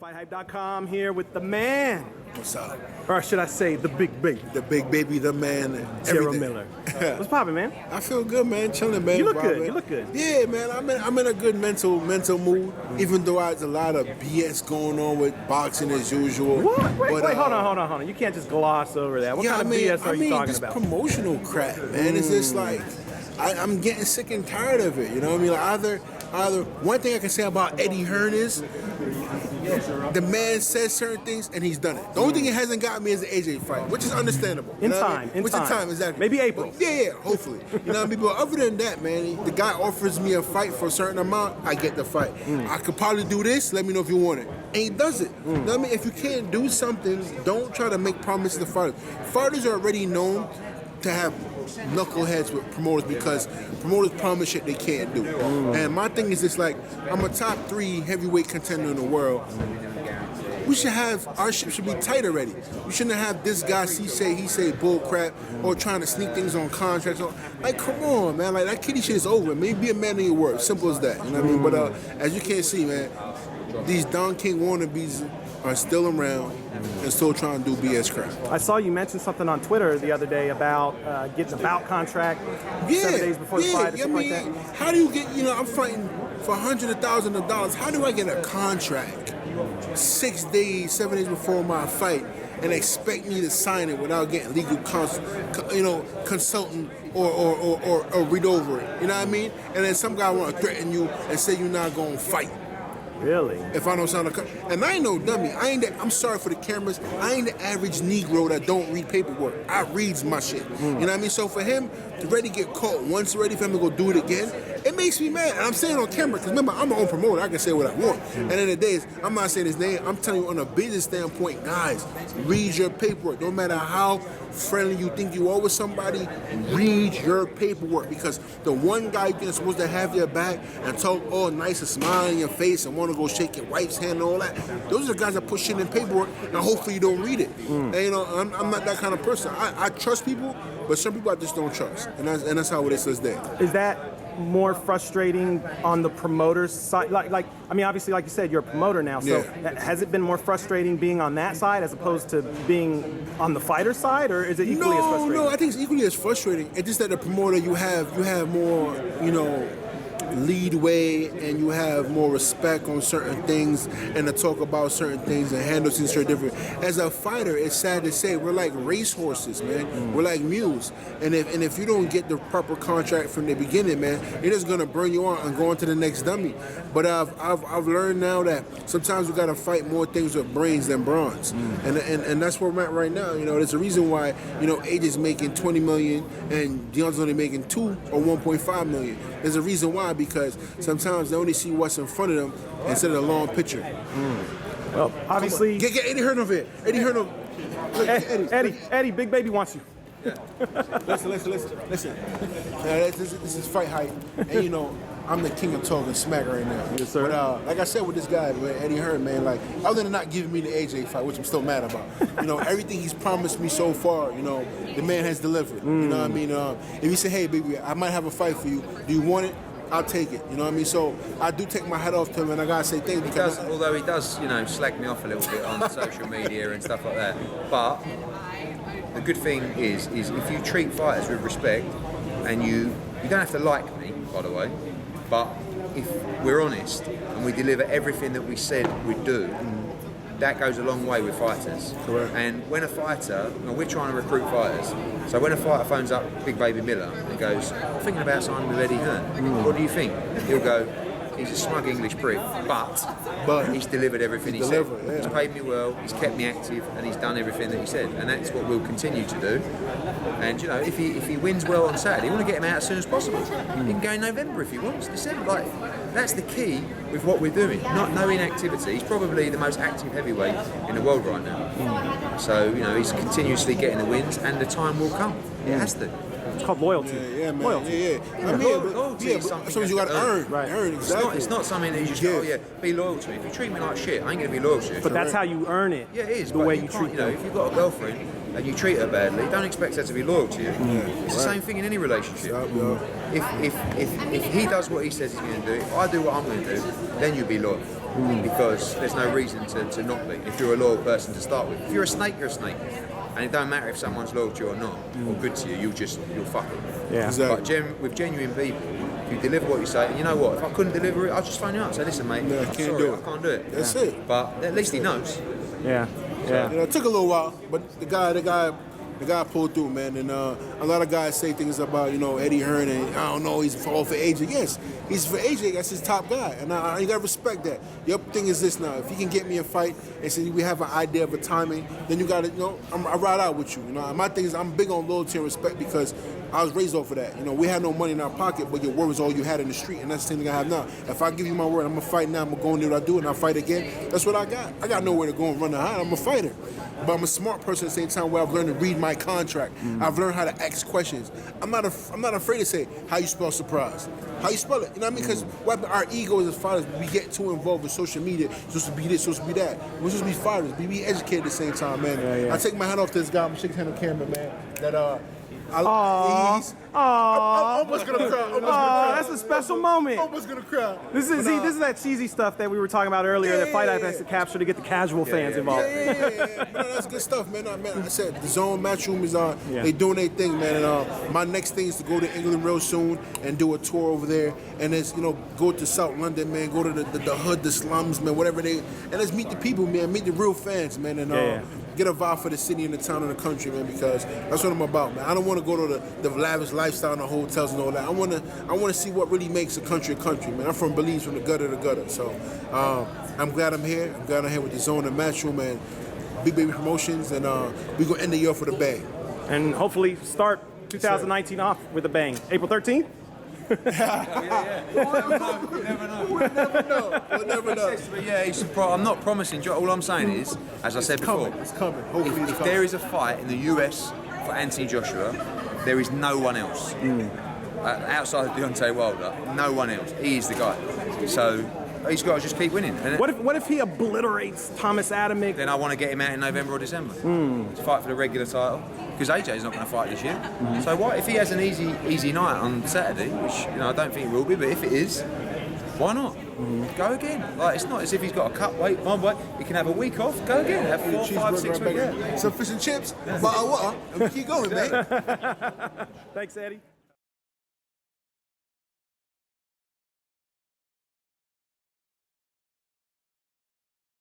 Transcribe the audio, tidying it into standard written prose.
FightHype.com here with the man. What's up? Or should I say the big baby? The big baby, the man. Jarrell Miller. What's poppin', man? I feel good, man. Chilling, man. You look good. Man. You look good. Yeah, man. I'm in a good mental mood. Even though there's a lot of BS going on with boxing as usual. What? Wait, hold on. You can't just gloss over that. What kind of BS are you talking about? Promotional crap, man. It's just like I'm getting sick and tired of it. You know what I mean? Like either one thing I can say about Eddie Hearn is the man says certain things and he's done it. The only thing he hasn't got me is the AJ fight, which is understandable. In time, exactly. Maybe April. But yeah, hopefully. You know what I mean? But other than that, man, the guy offers me a fight for a certain amount, I get the fight. I could probably do this, let me know if you want it. And he does it. You know what I mean? If you can't do something, don't try to make promises to fighters. Fighters are already known to have knuckleheads with promoters because promoters promise shit they can't do. And my thing is just like, I'm a top 3 heavyweight contender in the world. We should have, our ship should be tight already. We shouldn't have this guy he say bull crap or trying to sneak things on contracts. Like, come on, man. Like, that kiddie shit is over. Maybe be a man of your word. Simple as that. You know what I mean? But as you can see, man, these Don King wannabes are still around and still trying to do BS crap. I saw you mention something on Twitter the other day about getting a bout contract 7 days before the fight or something like that. How do you get, I'm fighting for hundreds of thousands of dollars. How do I get a contract 6 days, 7 days before my fight and expect me to sign it without getting legal consultant or read over it? You know what I mean? And then some guy want to threaten you and say you're not going to fight. Really? If I don't sign a contract. And I ain't no dummy. I'm sorry for the cameras. I ain't the average Negro that don't read paperwork. I reads my shit. You know what I mean? So for him to ready get caught once already, for him to go do it again, it makes me mad. And I'm saying on camera, because remember, I'm my own promoter. I can say what I want. And in the days, I'm not saying his name. I'm telling you on a business standpoint, guys, read your paperwork. No matter how friendly you think you are with somebody, read your paperwork. Because the one guy you're supposed to have your back and talk all nice and smile in your face and want to go shake your wife's hand and all that, those are the guys that put shit in paperwork and hopefully you don't read it. And I'm not that kind of person. I trust people, but some people I just don't trust. And that's how it is there. Is that more frustrating on the promoter's side? Like I mean, obviously, like you said, you're a promoter now, so has it been more frustrating being on that side as opposed to being on the fighter side, or is it equally as frustrating? No, I think it's equally as frustrating. It's just that the promoter, you have more, lead way and you have more respect on certain things and to talk about certain things and handle things very different. As a fighter, it's sad to say, we're like racehorses, man. We're like mules. And if you don't get the proper contract from the beginning, man, it is gonna burn you out and go on to the next dummy. But I've learned now that sometimes we gotta fight more things with brains than bronze. And that's where I'm at right now. There's a reason why, AJ's making $20 million and Deontay's only making $2 or $1.5 million. There's a reason why, because sometimes they only see what's in front of them instead of the long picture. Well, obviously... Get Eddie Hearn over here. Eddie Hearn over here. Eddie, Big Baby wants you. Listen. This is FightHype. And I'm the king of talking smack right now. Yes, sir. But like I said with this guy, man, Eddie Hearn, man, like, other than not giving me the AJ fight, which I'm still mad about, everything he's promised me so far, the man has delivered. You know what I mean? If he say, hey, baby, I might have a fight for you. Do you want it? I'll take it. You know what I mean? So I do take my hat off to him, and I gotta say thank you. Although he does, slack me off a little bit on social media and stuff like that. But the good thing is if you treat fighters with respect, and you don't have to like me, by the way, but if we're honest and we deliver everything that we said we'd do, that goes a long way with fighters. Correct. And when a fighter, we're trying to recruit fighters, so when a fighter phones up Big Baby Miller and goes, I'm thinking about signing with Eddie Hearn, what do you think? He'll go, he's a smug English prick, but he's delivered everything he said. Yeah. He's paid me well, he's kept me active, and he's done everything that he said, and that's what we'll continue to do. And if he wins well on Saturday, we want to get him out as soon as possible. He can go in November if he wants. December, that's the key with what we're doing. No inactivity. He's probably the most active heavyweight in the world right now. So he's continuously getting the wins, and the time will come. It has to. It's called loyalty. Yeah, man. Loyalty. Yeah. Loyalty is something you got to earn. Right. Earn, exactly. It's not something that you just go, be loyal to me. If you treat me like shit, I ain't going to be loyal to you. But that's how you earn it. Yeah, it is. The way you treat them. If you've got a girlfriend and you treat her badly, don't expect her to be loyal to you. It's the same thing in any relationship. If he does what he says he's going to do, if I do what I'm going to do, then you'll be loyal. because there's no reason to not be if you're a loyal person to start with. If you're a snake, you're a snake. And it don't matter if someone's loyal to you or not, or good to you, you'll fuck it. Yeah. Exactly. But with genuine people, if you deliver what you say, and you know what, if I couldn't deliver it, I'll just phone you up and say, listen mate, No, I I'm can't sorry, do it. I can't do it. That's it. But at least he knows. Yeah. Yeah. You know, it took a little while, but the guy pulled through, man. And a lot of guys say things about, Eddie Hearn, and I don't know, he's all for AJ. Yes, he's for AJ. That's his top guy, and you gotta respect that. Your thing is this now: if he can get me a fight and say we have an idea of a timing, then you gotta, I ride out with you. My thing is I'm big on loyalty and respect because I was raised off of that. We had no money in our pocket, but your word was all you had in the street, and that's the same thing I have now. If I give you my word, I'm gonna fight now. I'm gonna go and do what I do, and I'll fight again. That's what I got. I got nowhere to go and run the hide. I'm a fighter. But I'm a smart person at the same time where I've learned to read my contract. I've learned how to ask questions. I'm not afraid to say how you spell surprise. How you spell it. You know what I mean? Because our egos as fighters, we get too involved with social media. It's supposed to be this, supposed to be that. We're supposed to be fighters. Be educated at the same time, man. Yeah. I take my hand off to this guy. I'm shaking his hand on camera, man. That I'm almost gonna cry. That's a special moment. Almost gonna cry. This is that cheesy stuff that we were talking about earlier that FightHype has to capture to get the casual fans involved. Yeah. That's good stuff, man. I said the Zone Matchroom is they doing their thing, man. And my next thing is to go to England real soon and do a tour over there, and it's go to South London, man. Go to the hood, the slums, man. Whatever and let's meet the people, man. Meet the real fans, man. And get a vibe for the city and the town and the country, man. Because that's what I'm about, man. I don't want to go to the lavish lifestyle and the hotels and all that. I want to see what really makes a country, man. I'm from Belize, from the gutter to gutter. So I'm glad I'm here. I'm glad I'm here with the Zone and Matchroom and Big Baby Promotions, and we're gonna end the year for the bang. And hopefully start 2019 off with a bang. April 13th. We'll never know. I'm not promising. All I'm saying is, as I said before, It's coming. Hopefully it's if coming. there is a fight in the US for Anthony Joshua, there is no one else outside of Deontay Wilder. No one else. He is the guy. So he's got to just keep winning. And What if he obliterates Thomas Adamick? then I want to get him out in November or December to fight for the regular title, because AJ's not going to fight this year. So what if he has an easy night on Saturday, which I don't think it will be, but if it is, why not? Go again. It's not as if he's got a cut weight, one weight. He can have a week off, go again, have 4, 5, 6 weeks. Some fish and chips, bottle of water, and we keep going, man. Thanks, Eddie.